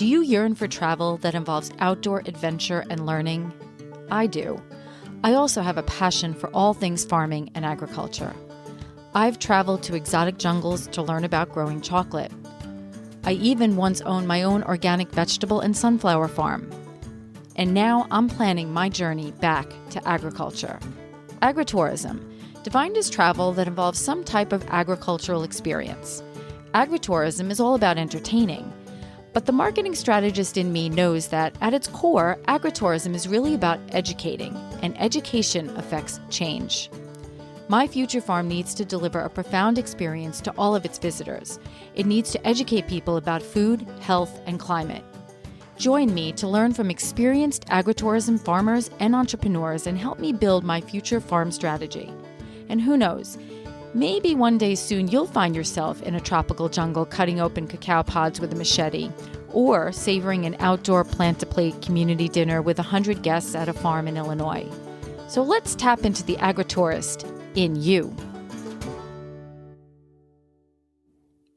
Do you yearn for travel that involves outdoor adventure and learning? I do. I also have a passion for all things farming and agriculture. I've traveled to exotic jungles to learn about growing chocolate. I even once owned my own organic vegetable and sunflower farm. And now I'm planning my journey back to agriculture. Agritourism, defined as travel that involves some type of agricultural experience. Agritourism is all about entertaining, but the marketing strategist in me knows that at its core, agritourism is really about educating, and education affects change. My future farm needs to deliver a profound experience to all of its visitors. It needs to educate people about food, health, and climate. Join me to learn from experienced agritourism farmers and entrepreneurs and help me build my future farm strategy. And who knows, maybe one day soon you'll find yourself in a tropical jungle cutting open cacao pods with a machete, or savoring an outdoor plant-to-plate community dinner with 100 guests at a farm in Illinois. So let's tap into the agritourist in you.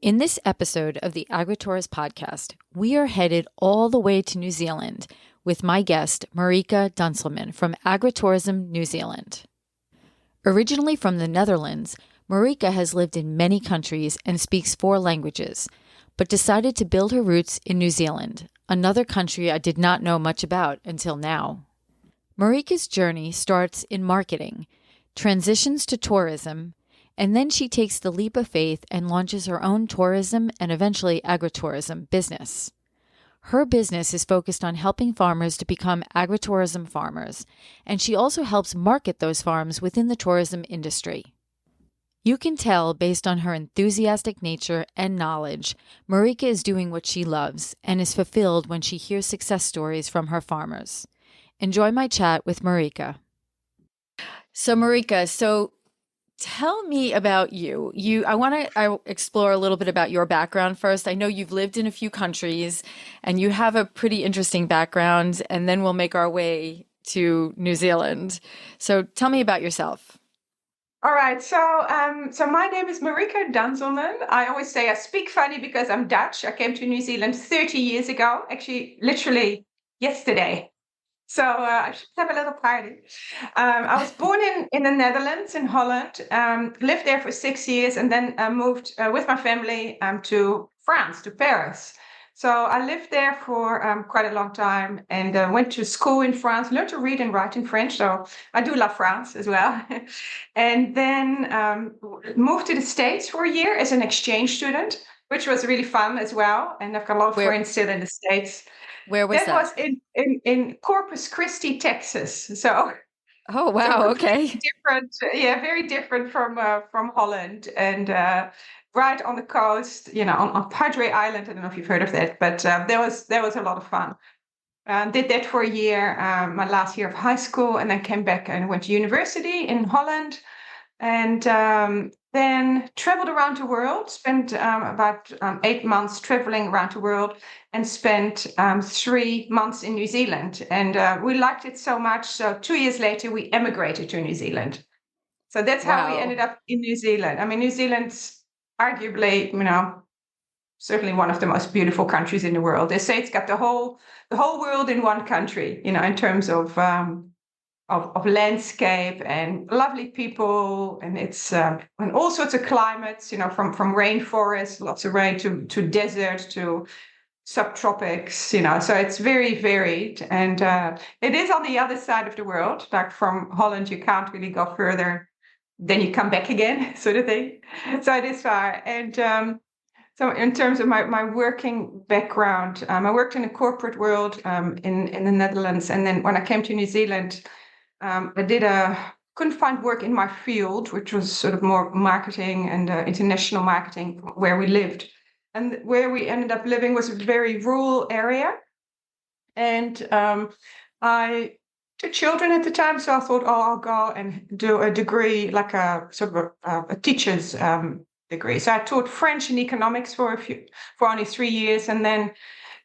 In this episode of the Agritourism Podcast, we are headed all the way to New Zealand with my guest, Marijke Dunselman from Agritourism New Zealand. Originally from the Netherlands, Marijke has lived in many countries and speaks 4 languages, but decided to build her roots in New Zealand, another country I did not know much about until now. Marijke's journey starts in marketing, transitions to tourism, and then she takes the leap of faith and launches her own tourism and eventually agritourism business. Her business is focused on helping farmers to become agritourism farmers, and she also helps market those farms within the tourism industry. You can tell based on her enthusiastic nature and knowledge, Marijke is doing what she loves and is fulfilled when she hears success stories from her farmers. Enjoy my chat with Marijke. So Marijke, tell me about you. I want to explore a little bit about your background first. I know you've lived in a few countries and you have a pretty interesting background, and then we'll make our way to New Zealand. So tell me about yourself. All right. So my name is Marijke Dunselman. I always say I speak funny because I'm Dutch. I came to New Zealand 30 years ago, actually, literally yesterday. So I should have a little party. I was born in the Netherlands, in Holland, lived there for 6 years, and then moved with my family to France, to Paris. So I lived there for quite a long time and went to school in France, learned to read and write in French. So I do love France as well. And then moved to the States for a year as an exchange student, which was really fun as well. And I've got a lot of friends still in the States. Where was that? That was in Corpus Christi, Texas. So, oh wow, okay, different, very different from Holland, and right on the coast, on Padre Island. I don't know if you've heard of that, but there was a lot of fun. Did that for a year, my last year of high school, and then came back and went to university in Holland, and then traveled around the world, spent about 8 months traveling around the world, and spent 3 months in New Zealand. And we liked it so much, so 2 years later, we emigrated to New Zealand. So that's how we ended up in New Zealand. I mean, New Zealand's arguably, certainly one of the most beautiful countries in the world. They say it's got the whole world in one country, in terms of landscape and lovely people, and it's and all sorts of climates, from rainforest, lots of rain, to desert, to subtropics, so it's very varied, and it is on the other side of the world. Like from Holland, you can't really go further, then you come back again, sort of thing. So it is far. And so in terms of my working background, I worked in the corporate world in the Netherlands, and then when I came to New Zealand, I couldn't find work in my field, which was sort of more marketing and international marketing, where we lived. And where we ended up living was a very rural area. And I took children at the time, so I thought, I'll go and do a degree, like a sort of a teacher's degree. So I taught French and economics for only 3 years, and then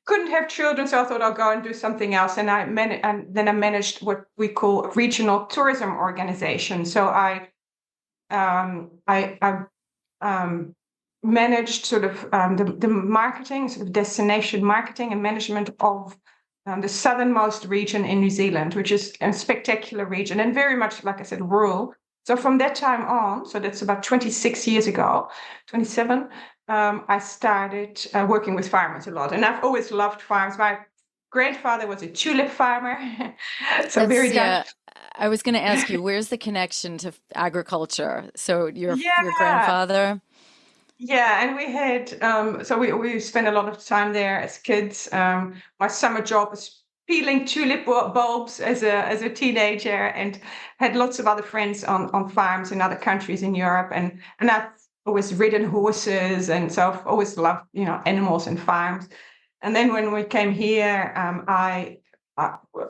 couldn't have children, so I thought I'll go and do something else. And then I managed what we call a regional tourism organization. So I managed sort of the marketing, sort of destination marketing and management of the southernmost region in New Zealand, which is a spectacular region and very much, like I said, rural. So from that time on, so that's about 26 years ago, 27, I started working with farmers a lot. And I've always loved farms. My grandfather was a tulip farmer, so very Dutch. I was going to ask you, where's the connection to agriculture? So your Yeah, grandfather? yeah, and we had so we spent a lot of time there as kids. My summer job was peeling tulip bulbs as a teenager, and had lots of other friends on farms in other countries in Europe, and I've always ridden horses, and so I've always loved animals and farms. And then when we came here, a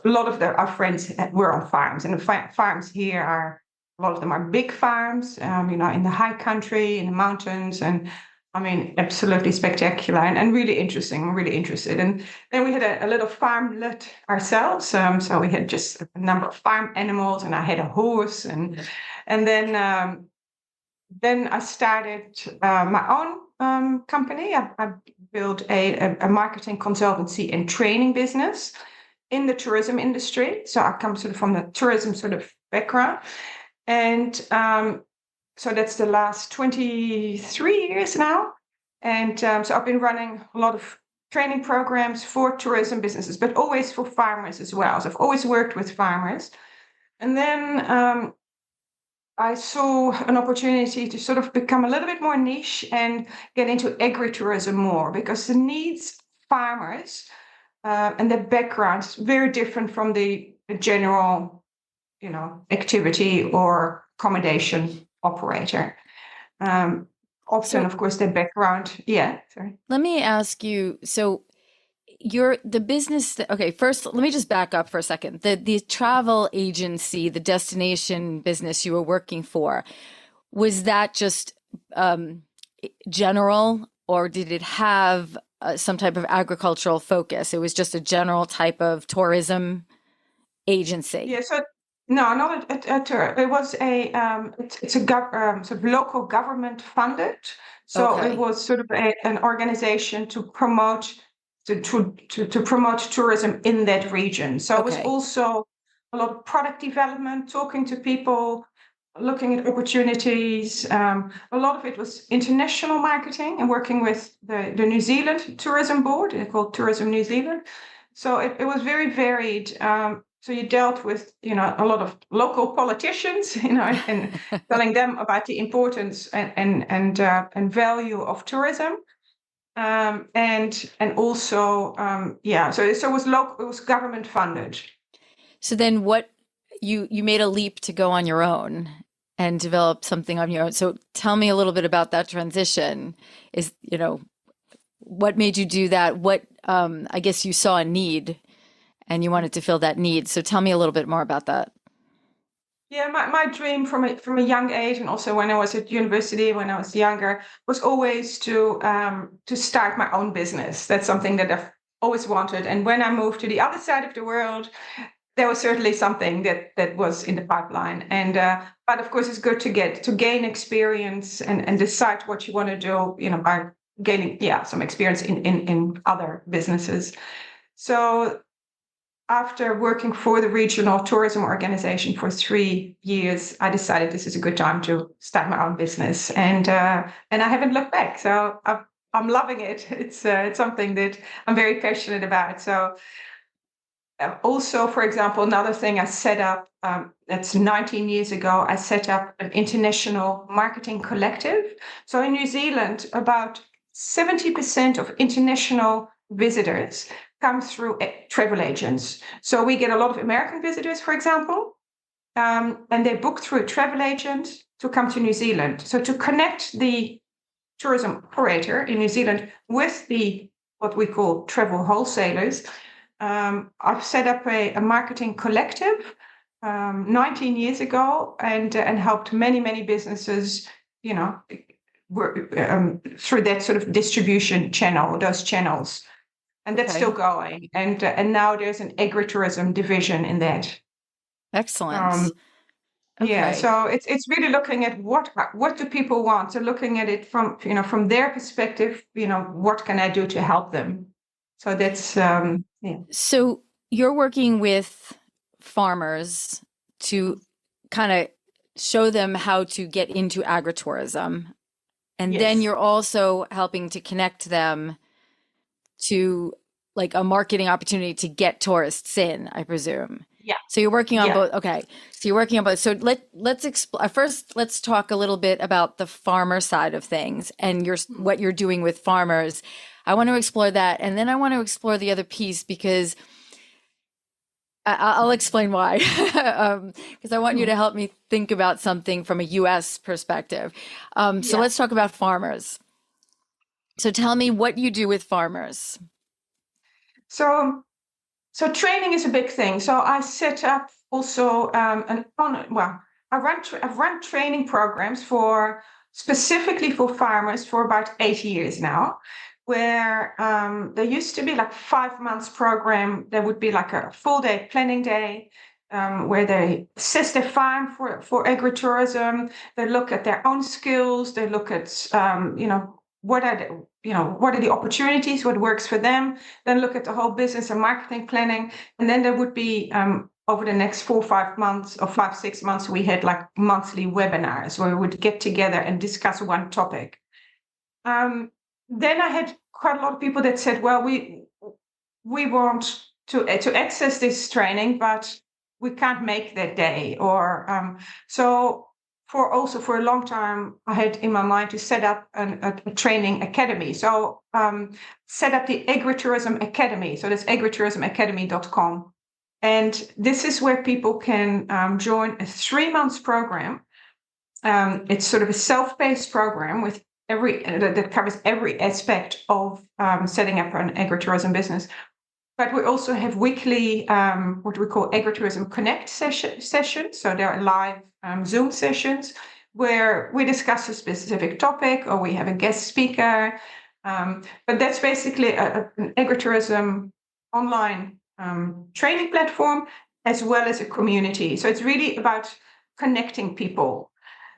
lot of our friends were on farms, and the farms here are a lot of them are big farms, in the high country, in the mountains, and I mean, absolutely spectacular and really interesting. I'm really interested. And then we had a little farmlet ourselves, so we had just a number of farm animals, and I had a horse, and then I started my own company. I built a marketing consultancy and training business in the tourism industry. So I come sort of from the tourism sort of background. And so that's the last 23 years now. And so I've been running a lot of training programs for tourism businesses, but always for farmers as well. So I've always worked with farmers. And then I saw an opportunity to sort of become a little bit more niche and get into agritourism more, because the needs of farmers and their background is very different from the general, activity or accommodation operator. Often, of course, their background. Yeah, sorry. Let me ask you, so the business okay, first let me just back up for a second. The travel agency, the destination business you were working for, was that just general, or did it have some type of agricultural focus? It was just a general type of tourism agency. Yeah, so no, not a tour. It was it's a sort of local government funded. So it Okay. was sort of an organization to promote to promote tourism in that region. So it was Okay. also a lot of product development, talking to people, looking at opportunities. A lot of it was international marketing and working with the New Zealand Tourism Board, called Tourism New Zealand. So it was very varied. So you dealt with, a lot of local politicians, and telling them about the importance and value of tourism. And also, so it was local, it was government funded. So then you made a leap to go on your own and develop something on your own. So tell me a little bit about that transition. What made you do that? What, I guess you saw a need and you wanted to fill that need. So tell me a little bit more about that. Yeah, my dream from a young age, and also when I was at university, when I was younger, was always to start my own business. That's something that I've always wanted. And when I moved to the other side of the world, there was certainly something that was in the pipeline. And but of course, it's good to gain experience and decide what you want to do, by gaining some experience in other businesses. So after working for the regional tourism organization for 3 years, I decided this is a good time to start my own business, and I haven't looked back. So I'm loving it. It's something that I'm very passionate about. So also, for example, another thing I set up, that's 19 years ago, I set up an international marketing collective. So in New Zealand, about 70% of international visitors come through travel agents. So we get a lot of American visitors, for example, and they book through a travel agent to come to New Zealand. So to connect the tourism operator in New Zealand with what we call travel wholesalers, I've set up a marketing collective 19 years ago, and helped many businesses, through that sort of distribution channel, those channels. And that's still going. And now there's an agritourism division in that. Excellent. Yeah, Okay. so it's really looking at what do people want. So looking at it from their perspective, what can I do to help them? So that's yeah. So you're working with farmers to kind of show them how to get into agritourism. And then Yes. you're also helping to connect them to like a marketing opportunity to get tourists in, I presume. Yeah. So you're working on Yeah. both. Okay. So you're working on both. So let's explore first, let's talk a little bit about the farmer side of things and what you're doing with farmers. I want to explore that. And then I want to explore the other piece because I'll explain why. Because I want you to help me think about something from a US perspective. So Yeah. let's talk about farmers. So tell me what you do with farmers. So training is a big thing. So I set up also I've run training programs for specifically for farmers for about 8 years now, where there used to be like 5 months program. There would be like a full day planning day. Where they assess their farm for agritourism, they look at their own skills, they look at what are the opportunities, what works for them, then look at the whole business and marketing planning. And then there would be over the next 4-5 months or 5-6 months, we had like monthly webinars where we would get together and discuss one topic. Then I had quite a lot of people that said, well, we want to access this training, but we can't make that day. Or so for a long time, I had in my mind to set up a training academy. So set up the Agritourism Academy. So that's agritourismacademy.com. And this is where people can join a 3-month program. It's sort of a self-paced program with that covers every aspect of setting up an agritourism business. But we also have weekly, what we call Agritourism Connect sessions. So there are live Zoom sessions where we discuss a specific topic or we have a guest speaker. But that's basically an agritourism online training platform as well as a community. So it's really about connecting people.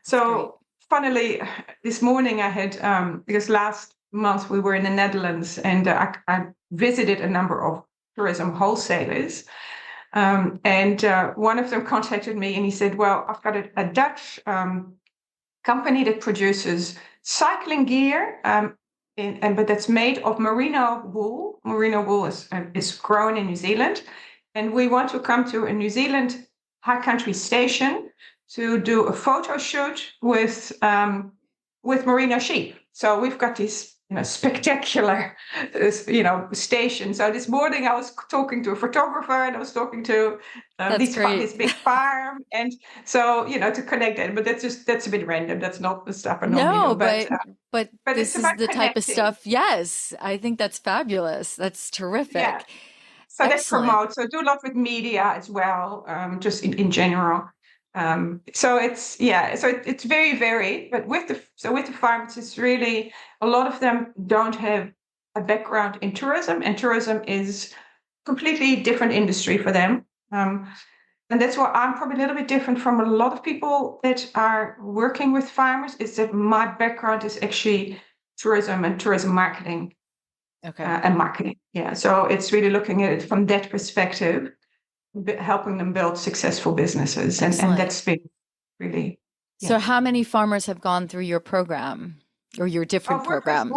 So funnily, this morning I had, because last month we were in the Netherlands and I visited a number of tourism wholesalers. And one of them contacted me and he said, well, I've got a Dutch company that produces cycling gear, but that's made of merino wool. Merino wool is grown in New Zealand. And we want to come to a New Zealand high country station to do a photo shoot with merino sheep. So we've got this spectacular station. So this morning I was talking to a photographer and I was talking to his big farm, and so to connect it. But that's a bit random. That's not the stuff I normally do. But this is the type of stuff. Yes, I think that's fabulous. That's terrific. Yeah. So Excellent. that promotes. So I do a lot with media as well, just in general. So it's very varied. But with the farmers, it's really a lot of them don't have a background in tourism, and tourism is completely different industry for them. And that's why I'm probably a little bit different from a lot of people that are working with farmers, is that my background is actually tourism and tourism marketing. Okay. And marketing. Yeah. So it's really looking at it from that perspective, helping them build successful businesses. And that's been really. Yeah. So how many farmers have gone through your program or your different programs?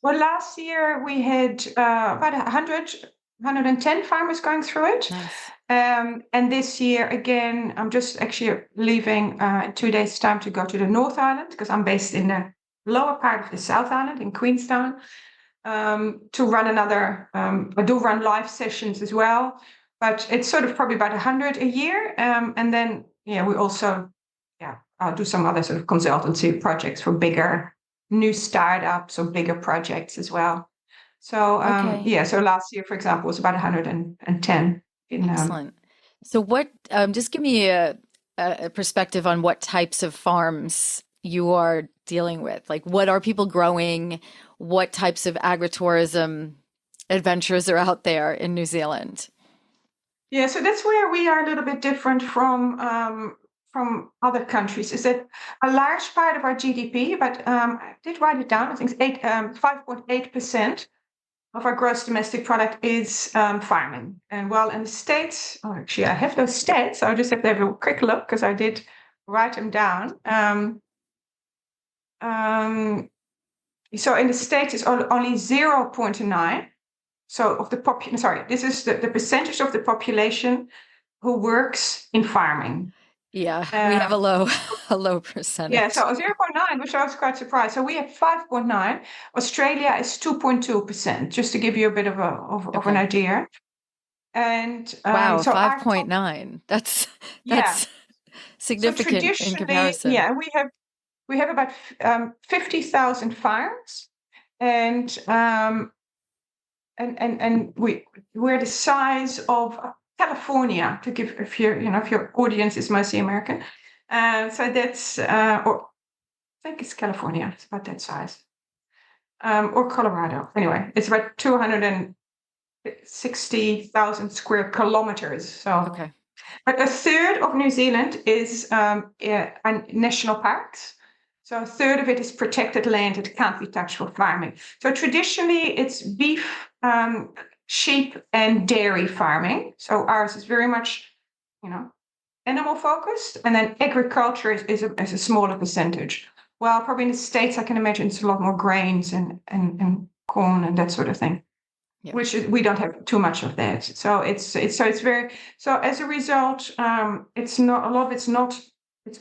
Well, last year we had about 110 farmers going through it. Nice. And this year, again, I'm just actually leaving in 2 days' time to go to the North Island, because I'm based in the lower part of the South Island in Queenstown, to run another. I do run live sessions as well, but it's sort of probably about 100 a year. And then, we also, I'll do some other sort of consultancy projects for bigger new startups or bigger projects as well. So, so last year, for example, was about 110. Excellent. So what, just give me a perspective on what types of farms you are dealing with. Like, what are people growing? What types of agritourism adventures are out there in New Zealand? Yeah, so that's where we are a little bit different from from other countries is that a large part of our GDP, but I did write it down, I think it's 5.8% of our gross domestic product is farming. And well, in the States, actually, I have those stats. I'll just have to have a quick look because I did write them down. So in the States, it's only 0.9. So of the population, sorry, this is the percentage of the population who works in farming. Yeah, we have a low percentage. Yeah, so 0.9, which I was quite surprised. So we have 5.9. Australia is 2.2%, just to give you a bit of an idea. And wow, so 5.9. That's significant in comparison. Yeah, we have about 50,000 farms, and we're the size of California, to give, if your audience is mostly American. So that's, or I think it's California, it's about that size. Or Colorado. Anyway, it's about 260,000 square kilometers. So, okay. But a third of New Zealand is national parks. So a third of it is protected land that can't be touched for farming. So traditionally, it's beef, sheep, and dairy farming. So ours is very much, animal focused, and then agriculture is a smaller percentage. Well, probably in the States, I can imagine it's a lot more grains and corn and that sort of thing. Yeah. Which we don't have too much of that. So it's very, so as a result, it's not a lot of it's not.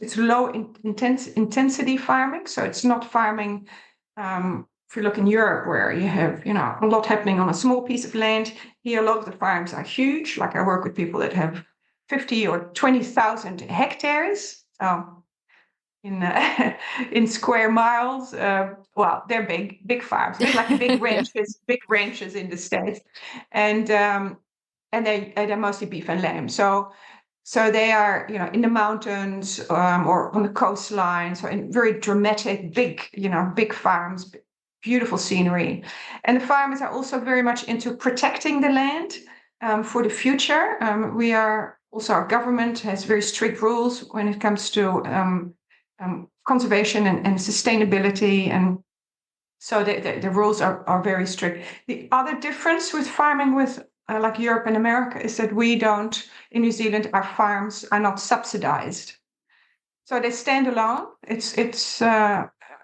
It's low intensity farming, so it's not farming. If you look in Europe, where you have a lot happening on a small piece of land, here a lot of the farms are huge. Like I work with people that have 50 or 20,000 hectares. So in square miles, well, they're big farms, like big ranches, big ranches in the States, and they're mostly beef and lamb. So they are, in the mountains or on the coastline. So in very dramatic, big farms, beautiful scenery. And the farmers are also very much into protecting the land for the future. Our government has very strict rules when it comes to conservation and sustainability. And so the rules are very strict. The other difference with farming with like Europe and America is that we don't, in New Zealand, our farms are not subsidized. So they stand alone.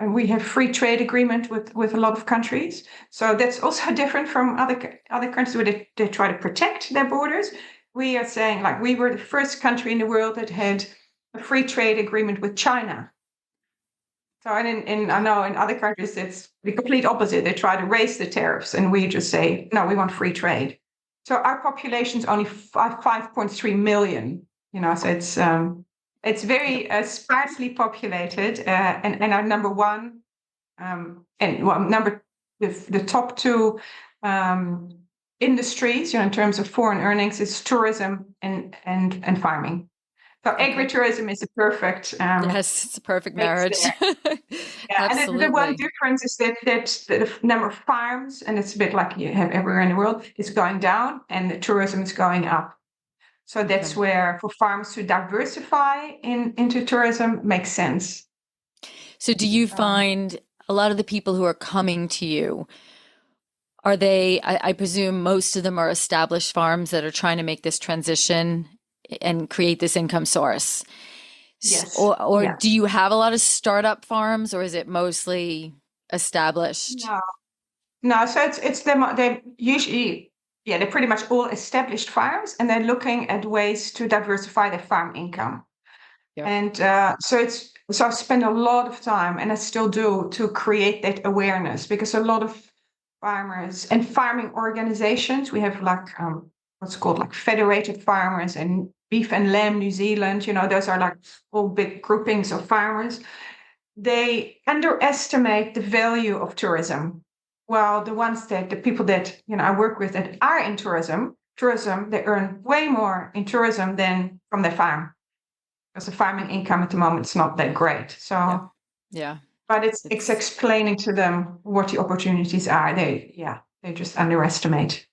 We have free trade agreement with a lot of countries. So that's also different from other countries where they try to protect their borders. We are saying, like, we were the first country in the world that had a free trade agreement with China. So I know in other countries, it's the complete opposite. They try to raise the tariffs, and we just say, no, we want free trade. So our population is only 5.3 million, so it's very sparsely populated, and our number one, the top two industries, in terms of foreign earnings, is tourism and farming. So agritourism is a perfect. Yes, it's a perfect marriage. Yeah, and the one difference is that the number of farms, and it's a bit like you have everywhere in the world, is going down, and the tourism is going up. So that's where for farms to diversify into tourism makes sense. So do you find a lot of the people who are coming to you, are they? I presume most of them are established farms that are trying to make this transition and create this income source. Yes. Or do you have a lot of startup farms, or is it mostly established? No. So it's them. They usually, they're pretty much all established farms, and they're looking at ways to diversify their farm income. Yep. And so I spend a lot of time, and I still do, to create that awareness, because a lot of farmers and farming organizations, we have like what's called like federated farmers and Beef and Lamb New Zealand, those are like all big groupings of farmers. They underestimate the value of tourism. Well, the people that I work with that are in tourism, they earn way more in tourism than from their farm, because the farming income at the moment is not that great. So yeah. But it's explaining to them what the opportunities are. They just underestimate.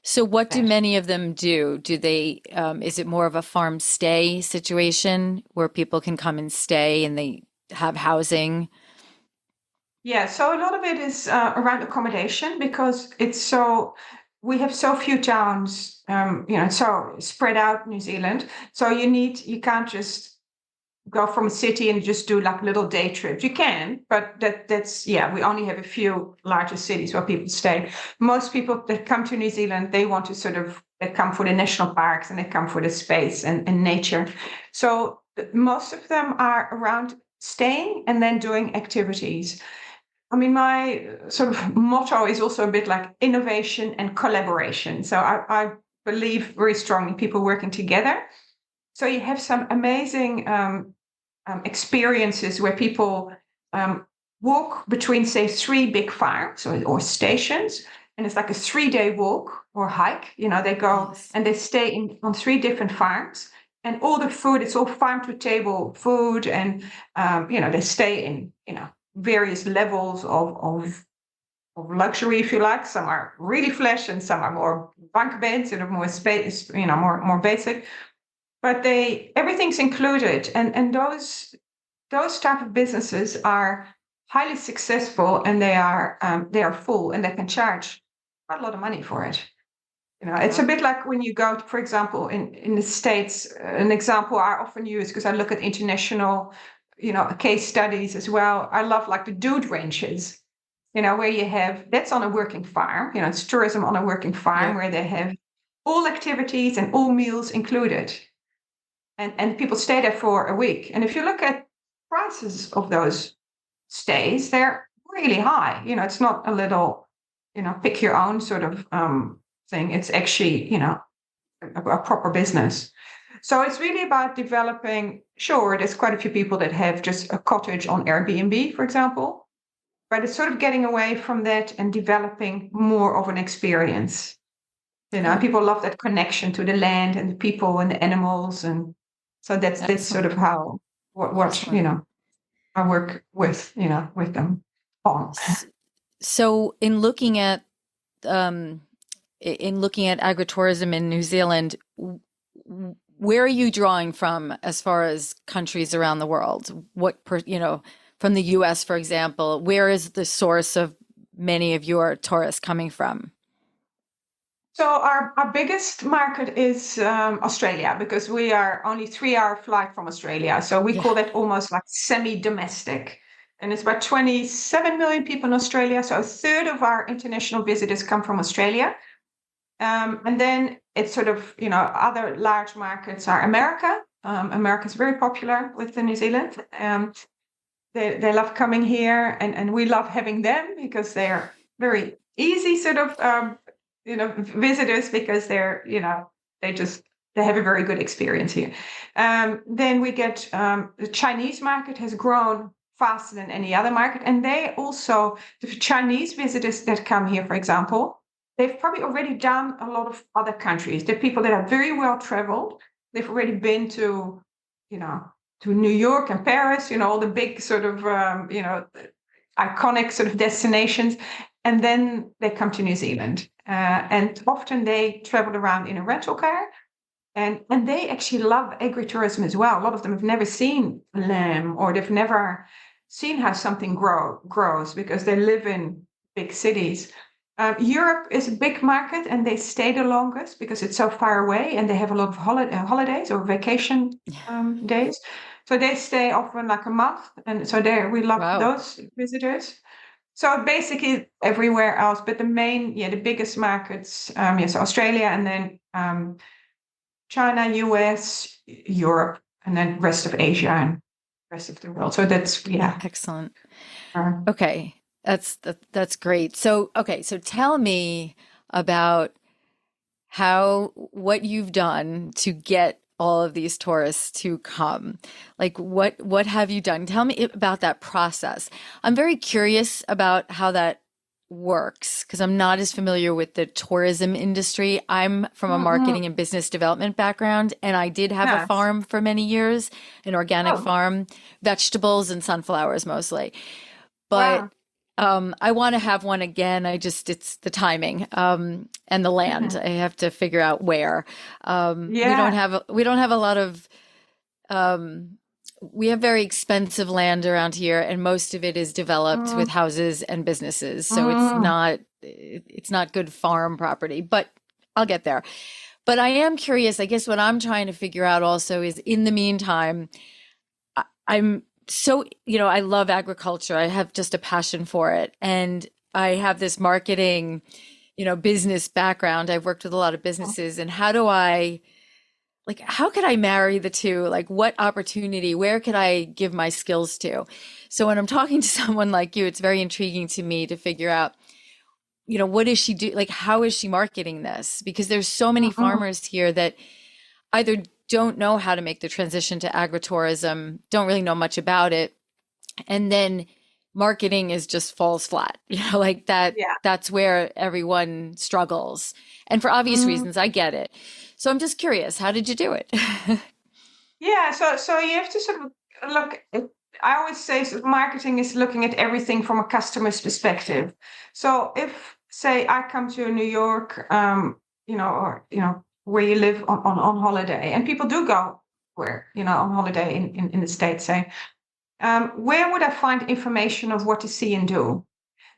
So what do Yes. many of them do? Do they, is it more of a farm stay situation where people can come and stay and they have housing? Yeah, so a lot of it is around accommodation because we have so few towns, so spread out New Zealand. So you can't just go from a city and just do like little day trips. You can, but yeah, we only have a few larger cities where people stay. Most people that come to New Zealand, they want to they come for the national parks and they come for the space and nature. So most of them are around staying and then doing activities. I mean, my sort of motto is also a bit like innovation and collaboration. So I believe very strongly in people working together. So you have some amazing experiences where people walk between, say, three big farms or stations, and it's like a 3-day walk or hike. They go Yes. and they stay on 3 different farms, and all the food, it's all farm to table food, and they stay in various levels of luxury, if you like. Some are really flesh, and some are more bunk beds, more space, more basic. But everything's included, and those type of businesses are highly successful, and they are full, and they can charge quite a lot of money for it. It's a bit like when you go, for example, in the States. An example I often use because I look at international, case studies as well. I love like the dude ranches, where that's on a working farm. It's tourism on a working farm Yep. where they have all activities and all meals included. And people stay there for a week. And if you look at prices of those stays, they're really high. It's not a little, pick your own sort of thing. It's actually, a proper business. So it's really about developing. Sure, there's quite a few people that have just a cottage on Airbnb, for example, but it's sort of getting away from that and developing more of an experience. People love that connection to the land and the people and the animals, and so that's sort Excellent. of how what Excellent. I work with them on. So um, in looking at agritourism in New Zealand, where are you drawing from as far as countries around the world? From the US, for example, where is the source of many of your tourists coming from? So our biggest market is Australia, because we are only 3-hour flight from Australia. So we Yeah. call that almost like semi-domestic. And it's about 27 million people in Australia. So a third of our international visitors come from Australia. And then it's sort of, other large markets are America. America is very popular with New Zealand. They love coming here, and we love having them because they're very easy sort of visitors, because they have a very good experience here. Then we get the Chinese market has grown faster than any other market, and the Chinese visitors that come here, for example, they've probably already done a lot of other countries. They're people that are very well traveled. They've already been to New York and Paris, all the big sort of iconic sort of destinations. And then they come to New Zealand, and often they travel around in a rental car, and they actually love agritourism as well. A lot of them have never seen lamb, or they've never seen how something grows, because they live in big cities. Europe is a big market, and they stay the longest because it's so far away, and they have a lot of holidays or vacation days. So they stay often like a month, and so we love Wow. those visitors. So basically everywhere else, but the biggest markets, so Australia, and then China, US, Europe, and then rest of Asia and rest of the world. So that's, Excellent. Um, Okay. That's great. So tell me about what you've done to get all of these tourists to come. Like what have you done? Tell me about that process. I'm very curious about how that works because I'm not as familiar with the tourism industry. I'm from a marketing and business development background, and I did have a Nice. farm for many years, an organic Oh, farm, vegetables and sunflowers mostly. But wow. I want to have one again. It's the timing, and the land. I have to figure out where. We don't have a lot of, we have very expensive land around here, and most of it is developed with houses and businesses. So it's not good farm property, but I'll get there. But I am curious, I guess what I'm trying to figure out also is, in the meantime, I'm so, I love agriculture. I have just a passion for it. And I have this marketing, business background. I've worked with a lot of businesses. And how could I marry the two? Like, what opportunity, where could I give my skills to? So when I'm talking to someone like you, it's very intriguing to me to figure out, what does she do? Like, how is she marketing this? Because there's so many farmers here that either don't know how to make the transition to agritourism, don't really know much about it. And then marketing is just falls flat, like that. Yeah. That's where everyone struggles. And for obvious reasons, I get it. So I'm just curious, how did you do it? Yeah, so you have to sort of look I always say sort of marketing is looking at everything from a customer's perspective. So if, say, I come to New York, or where you live on holiday, and people do go on holiday in the States, say, where would I find information of what to see and do?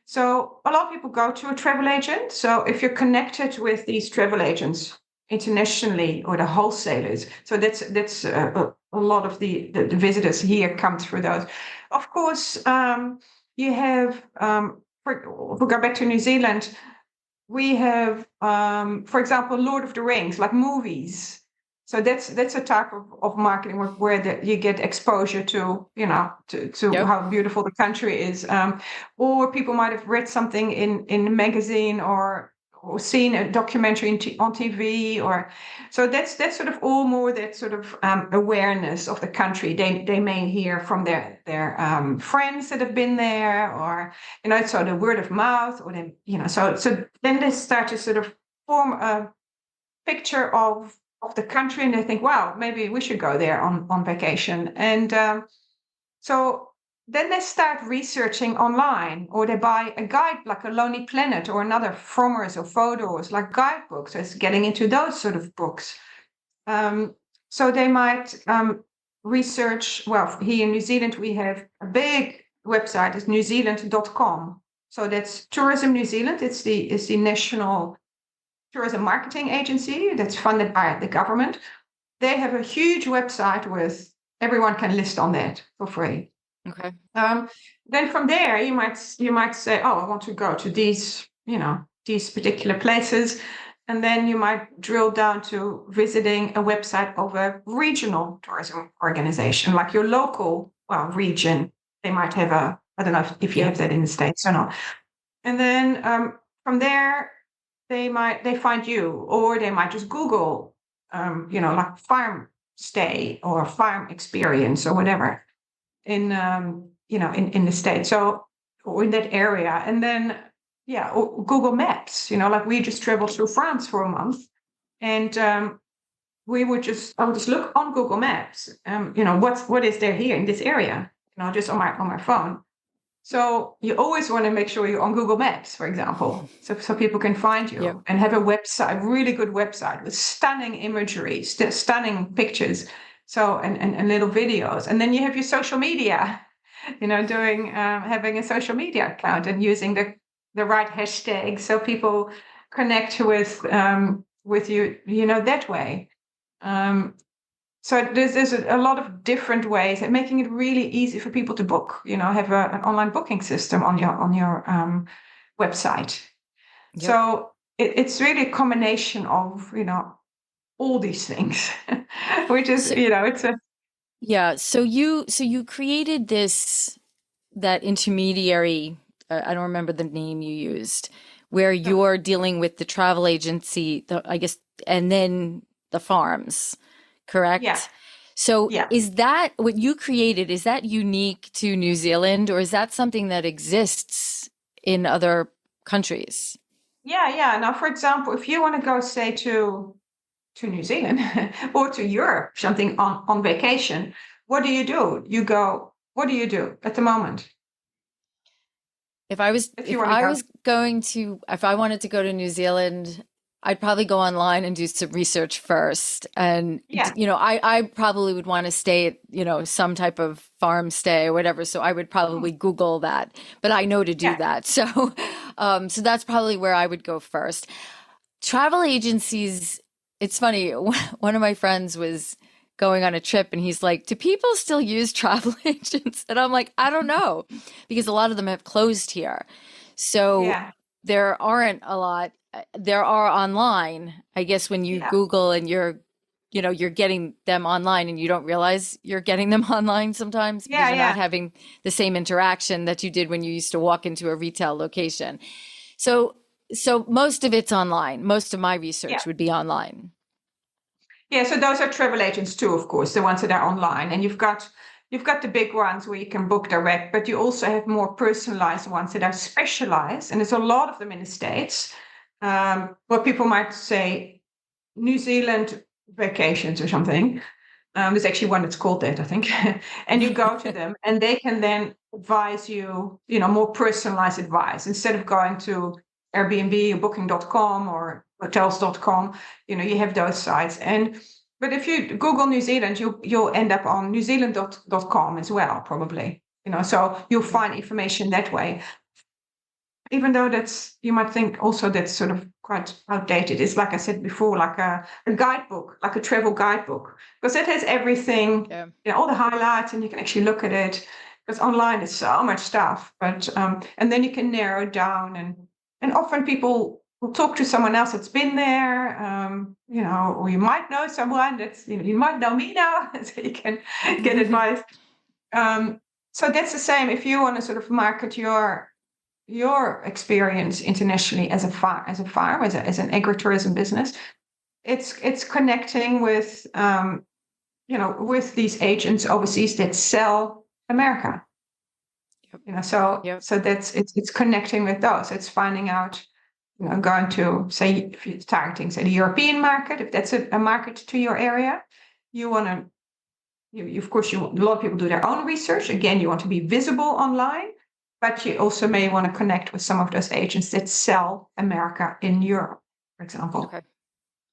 So a lot of people go to a travel agent. So if you're connected with these travel agents internationally, or the wholesalers, so that's a lot of the visitors here come through those. Of course, you have, if we go back to New Zealand, we have, for example, Lord of the Rings, like movies. So that's a type of marketing where you get exposure to, to how beautiful the country is. Or people might have read something in a magazine, or seen a documentary on TV, so that's sort of all more that sort of awareness of the country. They may hear from their friends that have been there, or so the word of mouth, or then so then they start to sort of form a picture of the country, and they think, wow, maybe we should go there on vacation. And so then they start researching online, or they buy a guide like a Lonely Planet or another Frommer's or Photos, like guidebooks. So it's getting into those sort of books. So they might research. Well, here in New Zealand, we have a big website. It's newzealand.com. So that's Tourism New Zealand. It's the national tourism marketing agency that's funded by the government. They have a huge website with everyone can list on that for free. Okay. Then from there, you might say, oh, I want to go to these particular places, and then you might drill down to visiting a website of a regional tourism organization, like your local region. They might have I don't know if you have that in the States or not. And then from there, they find you, or they might just Google, like farm stay or farm experience or whatever in the States, so, or in that area. And then or Google Maps, like we just traveled through France for a month, and I would just look on Google Maps, what is there here in this area, just on my phone. So you always want to make sure you're on Google Maps, for example, so people can find you, and have a website, a really good website with stunning imagery, stunning pictures, so and little videos. And then you have your social media, doing having a social media account and using the right hashtags, so people connect with you, that way. So there's a lot of different ways, and making it really easy for people to book. Have an online booking system on your website. Yep. So it's really a combination of all these things, which is it's a So you created that intermediary. I don't remember the name you used, where you're dealing with the travel agency, I guess, and then the farms. Correct? Yeah. So is that what you created? Is that unique to New Zealand, or is that something that exists in other countries? Yeah. Now, for example, if you want to go, say, to New Zealand or to Europe, something on vacation, what do? You go, what do you do at the moment? If I was if if you want to I go. was going to if I wanted to go to New Zealand, I'd probably go online and do some research first. And Yeah. I probably would want to stay at, some type of farm stay or whatever. So I would Mm, probably Google that. But I know to do yeah. that. So that's probably where I would go first. Travel agencies, it's funny. One of my friends was going on a trip and he's like, "Do people still use travel agents?" And I'm like, "I don't know," because a lot of them have closed here. So Yeah. there aren't a lot. There are online, I guess, when you Yeah. Google and you're getting them online and you don't realize you're getting them online sometimes because Yeah. you're not Yeah. having the same interaction that you did when you used to walk into a retail location. So, so most of it's online. Most of my Yeah. research would be online. Yeah. So those are travel agents too, of course, the ones that are online. And you've got the big ones where you can book direct, but you also have more personalized ones that are specialized. And there's a lot of them in the States. What people might say New Zealand vacations or something. There's actually one that's called that, I think. And you go to them and they can then advise you, more personalized advice instead of going to Airbnb or booking.com or hotels.com. You have those sites. But if you Google New Zealand, you'll end up on newzealand.com as well, probably. So you'll Mhm. find information that way. Even though you might think also that's sort of quite outdated. It's like I said before, like a guidebook, like a travel guidebook, because it has everything, Yeah. all the highlights, and you can actually look at it. Because online there's so much stuff, but and then you can narrow it down, and often people will talk to someone else that's been there, or you might know someone that's, you might know me now, so you can get advice. Um, so that's the same if you want to sort of market your experience internationally as a farm, as an agritourism business. It's connecting with with these agents overseas that sell America. Yep. Yep. So that's it's connecting with those. It's finding out, going to, say, if you're targeting, say, the European market, if that's a market to your area, you want to of course, a lot of people do their own research. Again, you want to be visible online, but you also may want to connect with some of those agents that sell America in Europe, for example. Okay.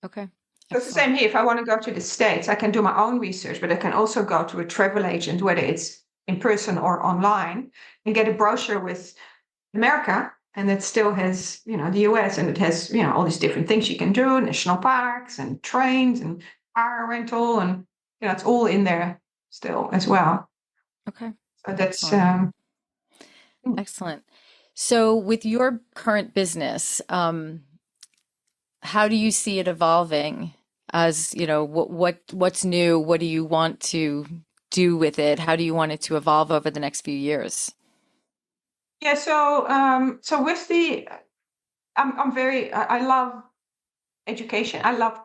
Okay. So it's the Excellent. same here. If I want to go to the States, I can do my own research, but I can also go to a travel agent, whether it's in person or online, and get a brochure with America. And it still has, the US, and it has, all these different things you can do, national parks and trains and car rental, and it's all in there still as well. Okay. So that's Excellent. Excellent. So with your current business, how do you see it evolving as, what's new? What do you want to do with it? How do you want it to evolve over the next few years? yeah. So with I'm very I love education. I love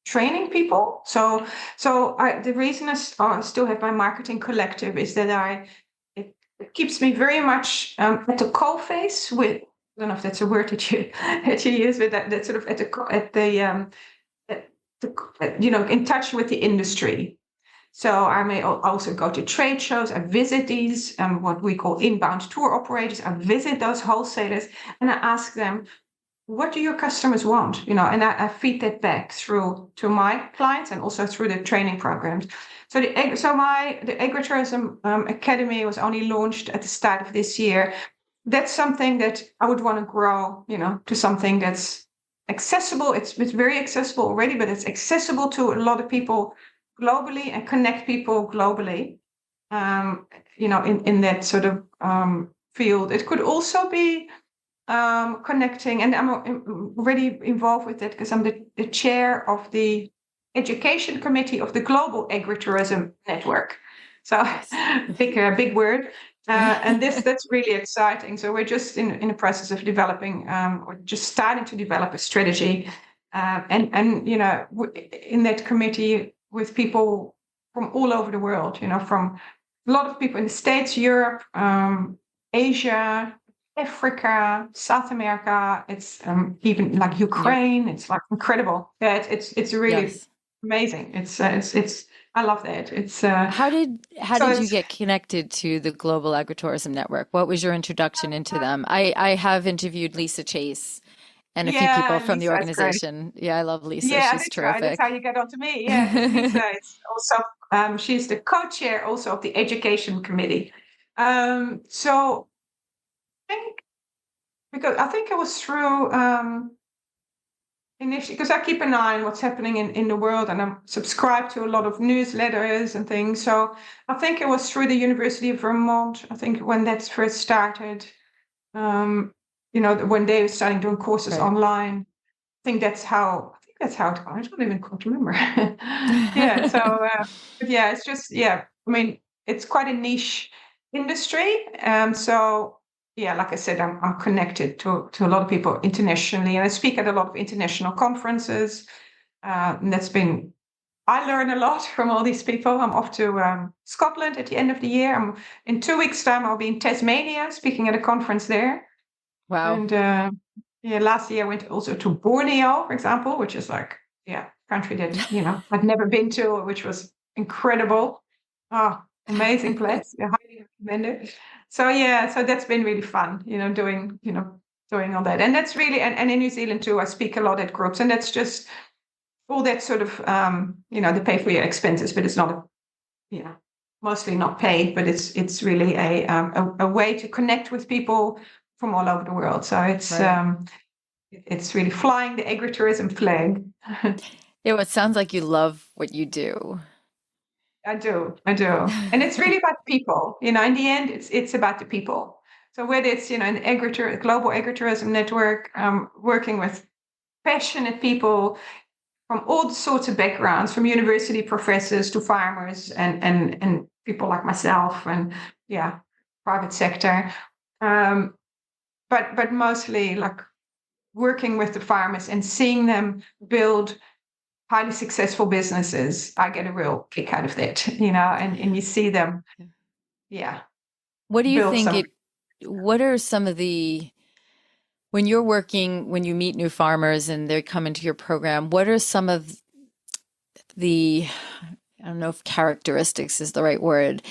training people. The reason I still have my marketing collective is that it keeps me very much at the coalface with. I don't know if that's a word that you that you use, but that sort of at in touch with the industry. So I may also go to trade shows. I visit these what we call inbound tour operators. I visit those wholesalers and I ask them, what do your customers want? And I feed that back through to my clients and also through the training programs. So the Agritourism Academy was only launched at the start of this year. That's something that I would want to grow, to something that's accessible. It's very accessible already, but it's accessible to a lot of people globally and connect people globally. In that sort of field. It could also be connecting, and I'm already involved with it because I'm the chair of the education committee of the Global Agritourism Network. So Nice. big word. And that's really exciting. So we're just in the process of developing, or just starting to develop a strategy, and in that committee with people from all over the world. From a lot of people in the States, Europe, Asia, Africa, South America. It's even like Yep. Ukraine. It's like incredible. Yeah, it's really Yes. amazing. It's I love that. It's How so did you it's get connected to the Global Agritourism Network? What was your introduction into them? I have interviewed Lisa Chase and a few people yeah, from the Lisa, it's great. organization. Yeah, I love Lisa. Yeah, She's that's right. That's how terrific. you get onto me. Yeah, Lisa is also she's the co-chair also of the education committee. So I think because I think it was through initially because I keep an eye on what's happening in the world and I'm subscribed to a lot of newsletters and things. So I think it was through the University of Vermont. I think when that first started, when they were starting doing courses Right. online. I think that's how it I don't even quite remember. Yeah. So, but yeah, it's just yeah. I mean, it's quite a niche industry. So yeah, like I said, I'm connected to a lot of people internationally, and I speak at a lot of international conferences. And that's been I learn a lot from all these people. I'm off to Scotland at the end of the year. In 2 weeks' time. I'll be in Tasmania speaking at a conference there. Wow. And yeah, last year I went also to Borneo, for example, which is like, yeah, country that, I'd never been to, which was incredible. Oh, amazing place. I highly recommend it. So yeah, so that's been really fun, doing all that. And that's really, and in New Zealand too, I speak a lot at groups and that's just all that sort of, they pay for your expenses, but it's not mostly not paid, but it's really a way to connect with people from all over the world. So Right. it's really flying the agritourism flag. Yeah, well, it sounds like you love what you do. I do, and it's really about people. In the end, it's about the people. So whether it's an global agritourism network, working with passionate people from all sorts of backgrounds, from university professors to farmers and people like myself, and yeah, private sector. Um, but mostly like working with the farmers and seeing them build highly successful businesses. I get a real kick out of that, and you see them, yeah, What do you build think some. what are some of when you're working, when you meet new farmers and they come into your program, what are some of I don't know if characteristics is the right word,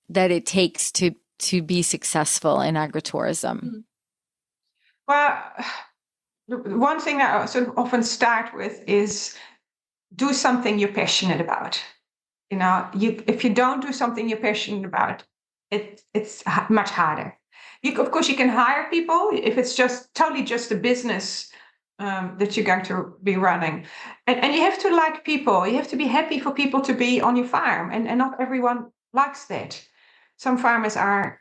that it takes to be successful in agritourism? Mhm. Well, one thing that I sort of often start with is do something you're passionate about. If you don't do something you're passionate about, it's much harder. Of course, you can hire people if it's just a business that you're going to be running, and you have to like people. You have to be happy for people to be on your farm, and not everyone likes that. Some farmers are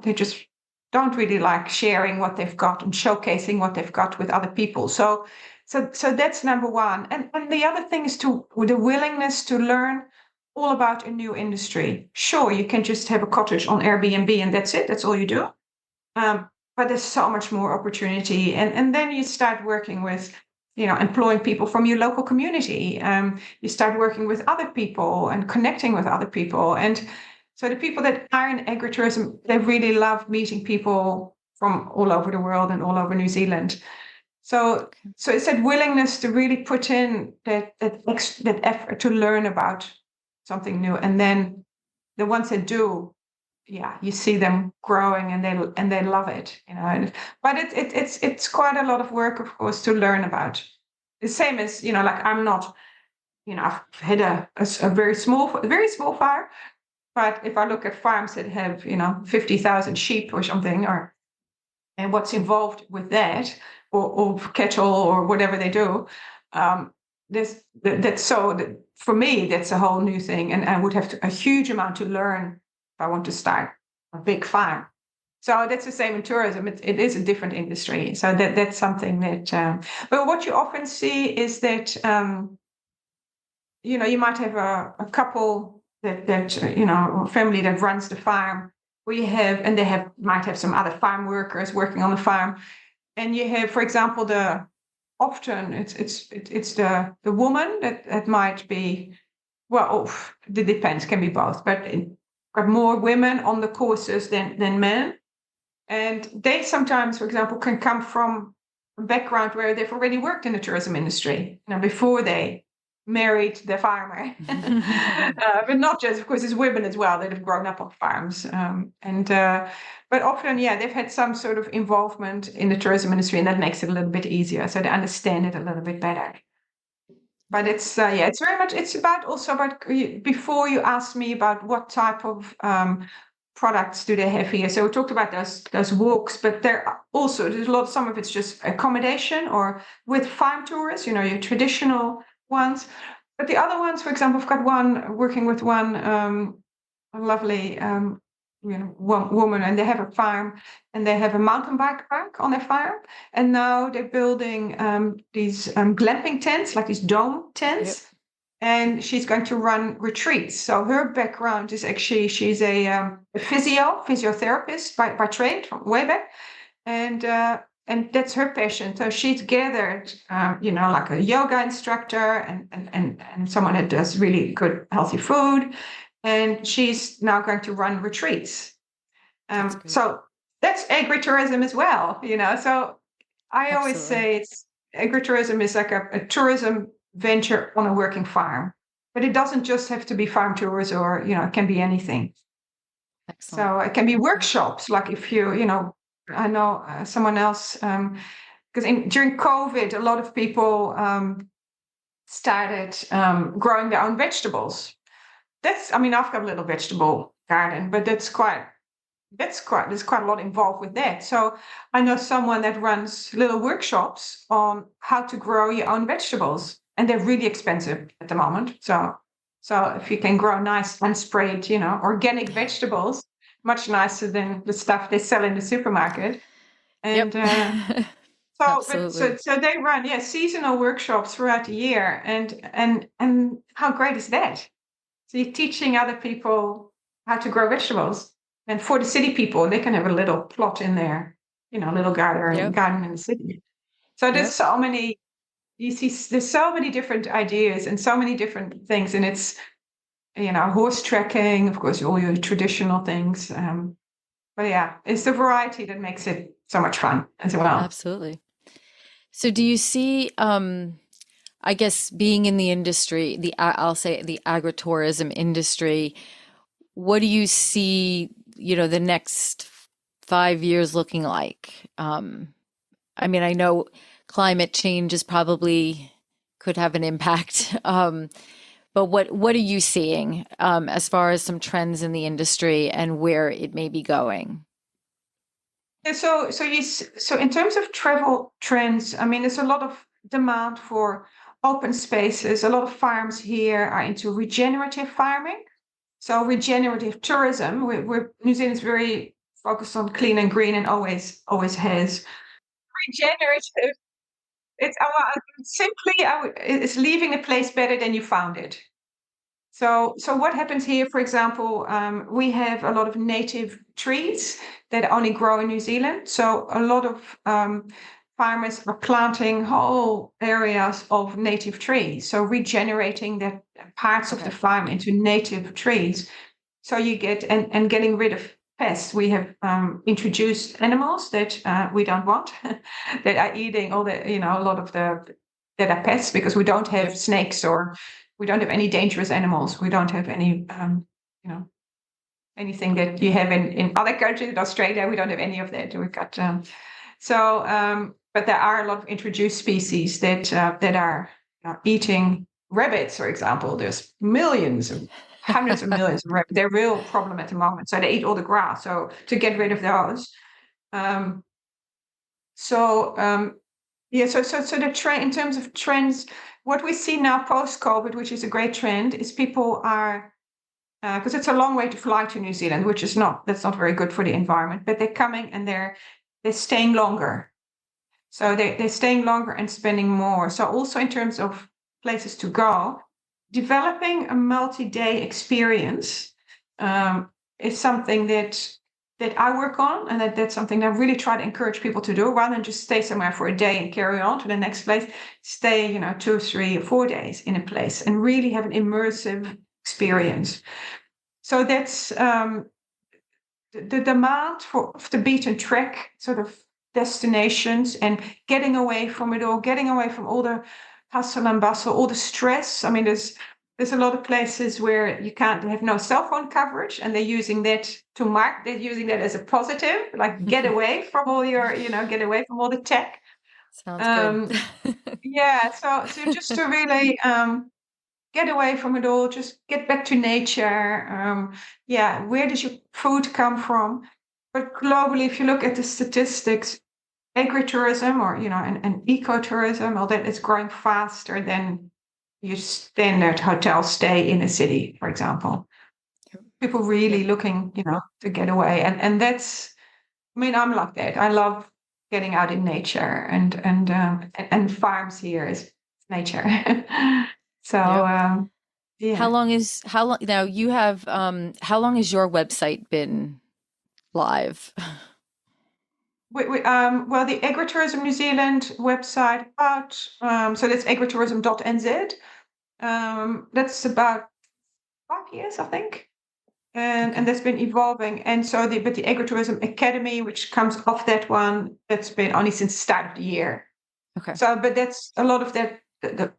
they just don't really like sharing what they've got and showcasing what they've got with other people. So that's number one. And the other thing is the willingness to learn all about a new industry. Sure, you can just have a cottage on Airbnb and that's it. That's all you do. But there's so much more opportunity. And then you start working with, employing people from your local community. You start working with other people and connecting with other people. And so the people that are in agritourism, they really love meeting people from all over the world and all over New Zealand. So, Okay. so it's that willingness to really put in that effort to learn about something new, and then the ones that do, yeah, you see them growing, and they love it, But it's quite a lot of work, of course, to learn about. The same as like I'm not, I've had a very small farm, but if I look at farms that have 50,000 sheep or something, and what's involved with that, or cattle or whatever they do. For me, that's a whole new thing, and I would have a huge amount to learn if I want to start a big farm. So that's the same in tourism. It is a different industry. So that's something that. But what you often see is that you might have a couple a family that runs the farm, where and they might have some other farm workers working on the farm, and you have, for example, often it's the woman that might be, well, it depends, can be both, but got more women on the courses than men, and they sometimes, for example, can come from a background where they've already worked in the tourism industry, before they married the farmer. But not just, of course, it's women as well that have grown up on farms. But often, they've had some sort of involvement in the tourism industry, and that makes it a little bit easier. So they understand it a little bit better. But it's it's very much, it's about before you asked me about what type of products do they have here. So we talked about those walks, but there's a lot, some of it's just accommodation or with farm tourists, your traditional ones. But the other ones, for example, I've got working with one lovely one woman, and they have a farm, and they have a mountain bike park on their farm, and now they're building these glamping tents, like these dome tents. Yep. And she's going to run retreats. So her background is actually, she's a physiotherapist by trade from way back, and that's her passion. So she's gathered, like a yoga instructor and someone that does really good healthy food. And she's now going to run retreats. So that's agritourism as well, So I always say agritourism is like a tourism venture on a working farm. But it doesn't just have to be farm tours, or, it can be anything. Excellent. So it can be workshops, like if I know someone else, because during COVID, a lot of people started growing their own vegetables. I've got a little vegetable garden, but there's quite a lot involved with that. So I know someone that runs little workshops on how to grow your own vegetables, and they're really expensive at the moment. So if you can grow nice unsprayed, organic vegetables, much nicer than the stuff they sell in the supermarket. And so they run seasonal workshops throughout the year, and how great is that? So you're teaching other people how to grow vegetables. And for the city people, they can have a little plot in there, little garden in the city. So there's so many, there's so many different ideas and so many different things. And it's, horse tracking, of course, all your traditional things. But it's the variety that makes it so much fun as well. Absolutely. So do you see, I guess, being in the industry, I'll say the agritourism industry, what do you see, the next 5 years looking like? I know climate change could have an impact, but what are you seeing as far as some trends in the industry and where it may be going? Yeah, so in terms of travel trends, there's a lot of demand for open spaces. A lot of farms here are into regenerative farming. So regenerative tourism, New Zealand's very focused on clean and green, and always has. Regenerative, it's leaving a place better than you found it. So what happens here, for example, we have a lot of native trees that only grow in New Zealand. So a lot of farmers are planting whole areas of native trees. So regenerating the parts of the farm into native trees. So you get, and getting rid of pests. We have introduced animals that we don't want, that are eating all the, a lot of that are pests, because we don't have snakes, or we don't have any dangerous animals. We don't have any, anything that you have in other countries. In Australia, we don't have any of that. We've got, but there are a lot of introduced species that are eating rabbits, for example. There's hundreds of millions of rabbits. They're a real problem at the moment. So they eat all the grass. So to get rid of those. So the trend, in terms of trends, what we see now post-COVID, which is a great trend, is people are, because it's a long way to fly to New Zealand, that's not very good for the environment, but they're coming and they're staying longer. So they're staying longer and spending more. So also in terms of places to go, developing a multi-day experience is something that I work on, and that's something that I really try to encourage people to do, rather than just stay somewhere for a day and carry on to the next place. Stay, 2, 3, or 4 days in a place and really have an immersive experience. So that's the demand for off the beaten track sort of destinations, and getting away from it all, getting away from all the hustle and bustle, all the stress. I mean, there's a lot of places where you can't have no cell phone coverage, and they're using that they're using that as a positive, like get away from all your, get away from all the tech. Sounds good. Yeah, so just to really get away from it all, just get back to nature. Yeah, where does your food come from? But globally, if you look at the statistics, agritourism or and ecotourism, all that is growing faster than your standard hotel stay in a city, for example. People really looking, to get away, and that's. I mean, I'm like that. I love getting out in nature, and farms here is nature. So Yep. yeah. How long now you have how long has your website been live? Well, the Agritourism New Zealand website, about so that's Agritourism.NZ. That's about 5 years, I think, and that's been evolving. And so the Agritourism Academy, which comes off that one, that's been only since the start of the year. Okay. So, but that's a lot of the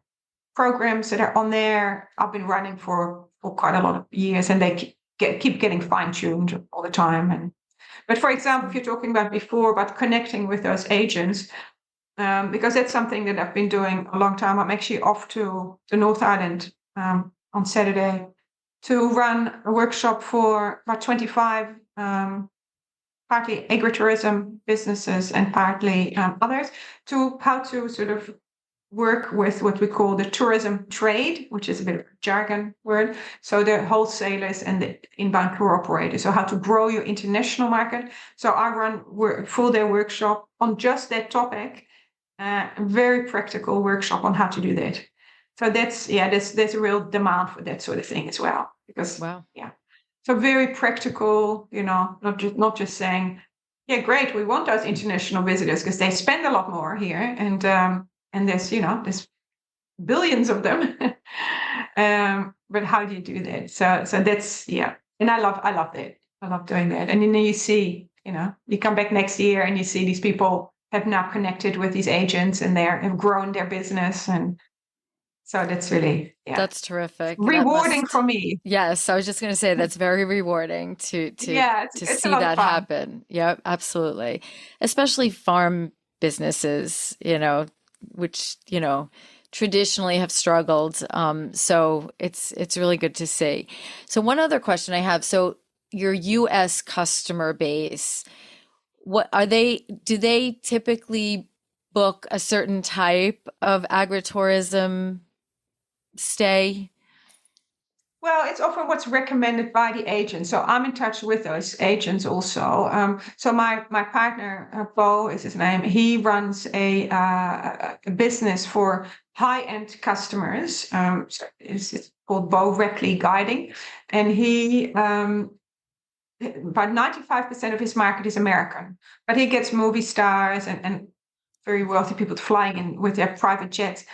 programs that are on there. I've been running for quite a lot of years, and they keep getting fine tuned all the time. But for example, if you're talking about before about connecting with those agents, because that's something that I've been doing a long time. I'm actually off to the North Island on Saturday to run a workshop for about 25 partly agritourism businesses and partly others, to how to sort of work with what we call the tourism trade, which is a bit of a jargon word. So the wholesalers and the inbound tour operators. So how to grow your international market. So I run full day workshop on just that topic, a very practical workshop on how to do that. So there's a real demand for that sort of thing as well. Because so very practical, not just saying, yeah, great, we want those international visitors because they spend a lot more here, and there's billions of them. But how do you do that? So that's and I love that. I love doing that. And then you see, you come back next year and you see these people have now connected with these agents and have grown their business, and so that's really That's terrific. rewarding for me. Yes, I was just going to say that's very rewarding to it's see a lot that of fun. happen. Yeah, absolutely. Especially farm businesses, which, traditionally have struggled. So it's really good to see. So one other question I have, so your US customer base, do they typically book a certain type of agritourism stay? Well, it's often what's recommended by the agent. So I'm in touch with those agents also. So my partner, Bo is his name, he runs a business for high-end customers. So it's called Bo Reckley Guiding. And he, about 95% of his market is American. But he gets movie stars and very wealthy people flying in with their private jets.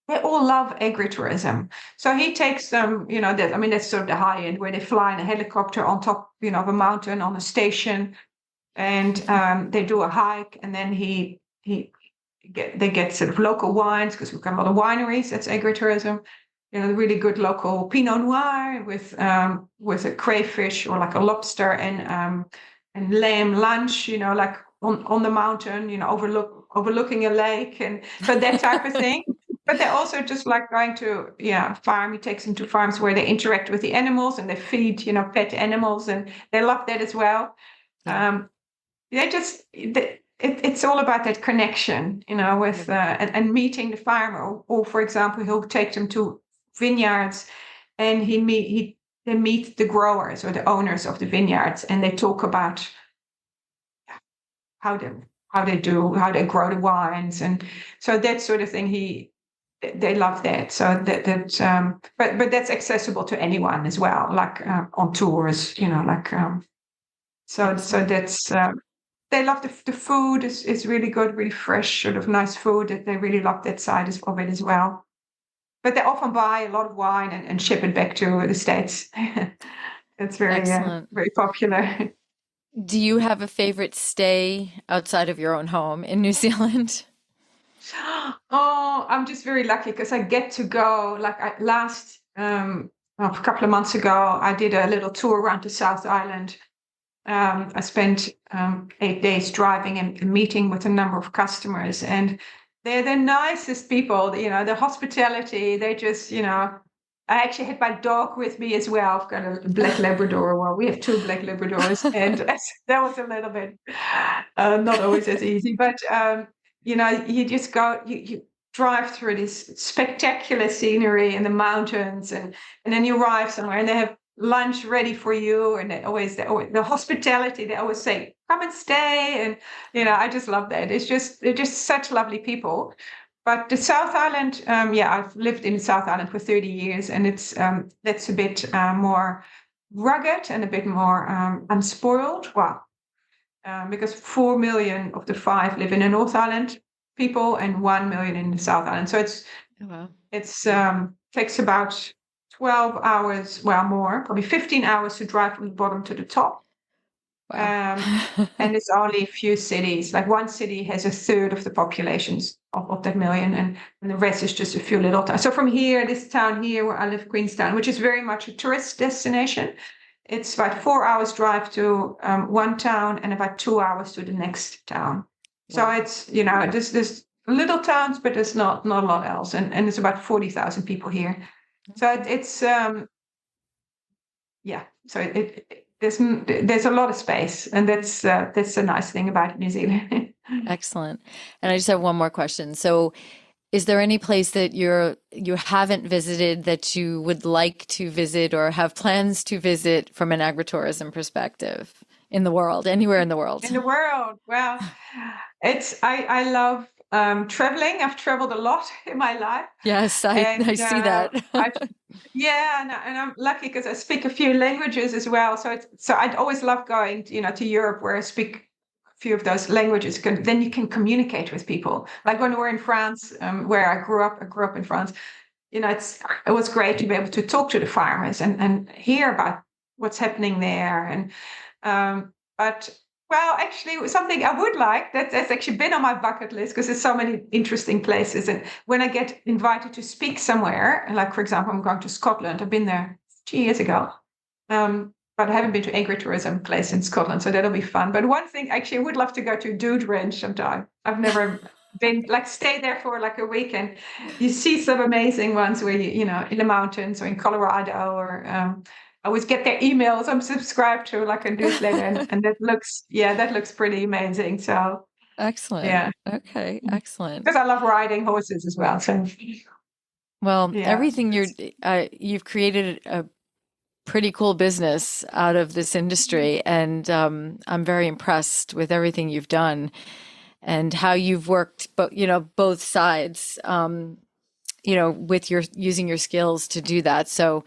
They all love agritourism. So he takes them, that's sort of the high end where they fly in a helicopter on top, of a mountain on a station, and they do a hike, and then they get sort of local wines because we've got a lot of wineries. That's agritourism. Really good local Pinot Noir with a crayfish or like a lobster and lamb lunch. Like on the mountain, overlooking a lake, and so that type of thing. But they're also just like going to farm. He takes them to farms where they interact with the animals and they feed pet animals, and they love that as well. It's all about that connection, with and meeting the farmer. Or for example, he'll take them to vineyards, and they meet the growers or the owners of the vineyards, and they talk about how they grow the wines, and so that sort of thing. They love that. So but that's accessible to anyone as well, like on tours, so that's they love the food is really good, really fresh, sort of nice food. They really love that side of it as well. But they often buy a lot of wine and ship it back to the States. It's very very popular. Do you have a favorite stay outside of your own home in New Zealand? Oh, I'm just very lucky because I get to go. Like a couple of months ago, I did a little tour around the South Island. I spent 8 days driving and meeting with a number of customers, and they're the nicest people. You know, the hospitality. They just, I actually had my dog with me as well. I've got a black Labrador. Well, we have two black Labradors, and that was a little bit not always as easy. But you just go, you drive through this spectacular scenery in the mountains, and then you arrive somewhere, and they have lunch ready for you, and the hospitality. They always say, "Come and stay," and I just love that. They're just such lovely people. But the South Island, I've lived in the South Island for 30 years, and that's a bit more rugged and a bit more unspoiled. Well, because 4 million of the 5 live in the North Island people, and 1 million in the South Island. So it's takes about 12 hours, well, more, probably 15 hours to drive from the bottom to the top. Wow. And it's only a few cities. Like one city has a third of the populations of that million, and the rest is just a few little towns. So from here, this town here where I live, Queenstown, which is very much a tourist destination, it's about 4 hours drive to one town and about 2 hours to the next town. Wow. So it's, there's little towns, but there's not a lot else. And it's about 40,000 people here. So there's a lot of space, and that's the nice thing about New Zealand. Excellent. And I just have one more question. So, is there any place that you haven't visited that you would like to visit or have plans to visit from an agritourism perspective in the world, anywhere in the world? In the world, well, I love traveling. I've traveled a lot in my life. Yes, I see that. And I'm lucky because I speak a few languages as well. So I'd always love going, to Europe, where I speak a few of those languages. Then you can communicate with people. Like when we're in France, where I grew up in France. It was great to be able to talk to the farmers and hear about what's happening there. And but. Well, actually, something I would like that's actually been on my bucket list, because there's so many interesting places. And when I get invited to speak somewhere, like, for example, I'm going to Scotland. I've been there 2 years ago, but I haven't been to agritourism place in Scotland, so that'll be fun. But one thing, actually, I would love to go to a dude ranch sometime. I've never been, stay there for like a week, and you see some amazing ones where in the mountains or in Colorado or. I always get their emails. I'm subscribed to like a newsletter, and that looks pretty amazing. So excellent. Yeah. Okay. Excellent. Because I love riding horses as well. So everything you've created a pretty cool business out of this industry, and I'm very impressed with everything you've done and how you've worked, both sides, with using your skills to do that. So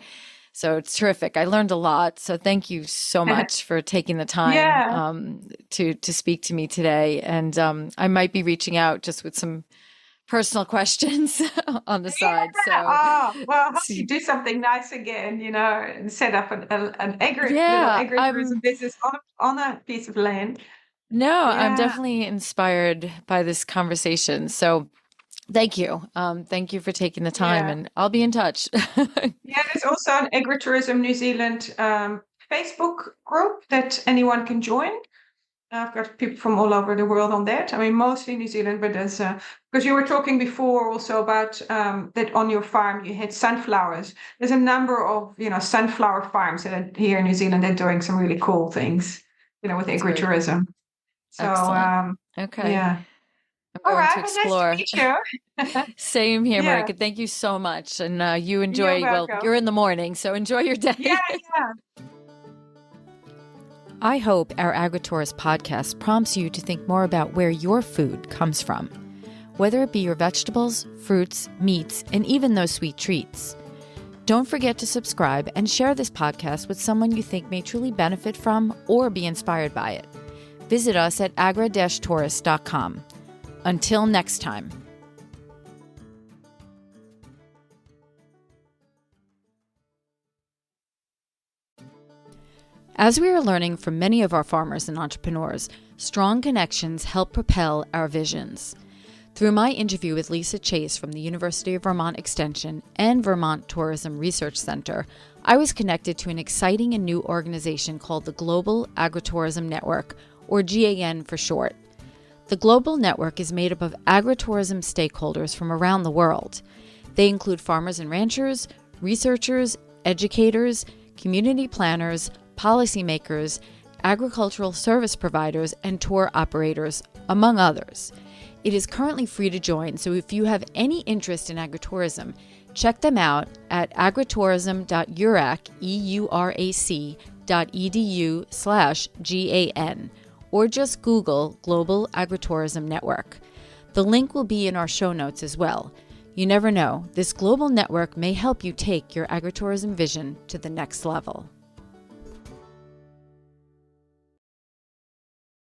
it's terrific. I learned a lot. So thank you so much for taking the time to speak to me today. And I might be reaching out just with some personal questions on the side. So, I hope you do something nice again, and set up an agritourism business on a piece of land. No, I'm definitely inspired by this conversation. So thank you. Thank you for taking the time, and I'll be in touch. There's also an Agritourism New Zealand Facebook group that anyone can join. I've got people from all over the world on that. I mean, mostly New Zealand, but there's because you were talking before also about that on your farm you had sunflowers. There's a number of sunflower farms that are here in New Zealand. They're doing some really cool things, with agritourism. So okay, yeah. I'm going to explore. Nice to meet you. Same here, Marijke. Thank you so much. And you enjoy, you're in the morning, so enjoy your day. Yeah. I hope our Agritourism Podcast prompts you to think more about where your food comes from, whether it be your vegetables, fruits, meats, and even those sweet treats. Don't forget to subscribe and share this podcast with someone you think may truly benefit from or be inspired by it. Visit us at agri-tourist.com. Until next time. As we are learning from many of our farmers and entrepreneurs, strong connections help propel our visions. Through my interview with Lisa Chase from the University of Vermont Extension and Vermont Tourism Research Center, I was connected to an exciting and new organization called the Global Agritourism Network, or GAN for short. The Global Network is made up of agritourism stakeholders from around the world. They include farmers and ranchers, researchers, educators, community planners, policymakers, agricultural service providers, and tour operators, among others. It is currently free to join, so if you have any interest in agritourism, check them out at agritourism.edu/GAN, or just Google Global Agritourism Network. The link will be in our show notes as well. You never know, this global network may help you take your agritourism vision to the next level.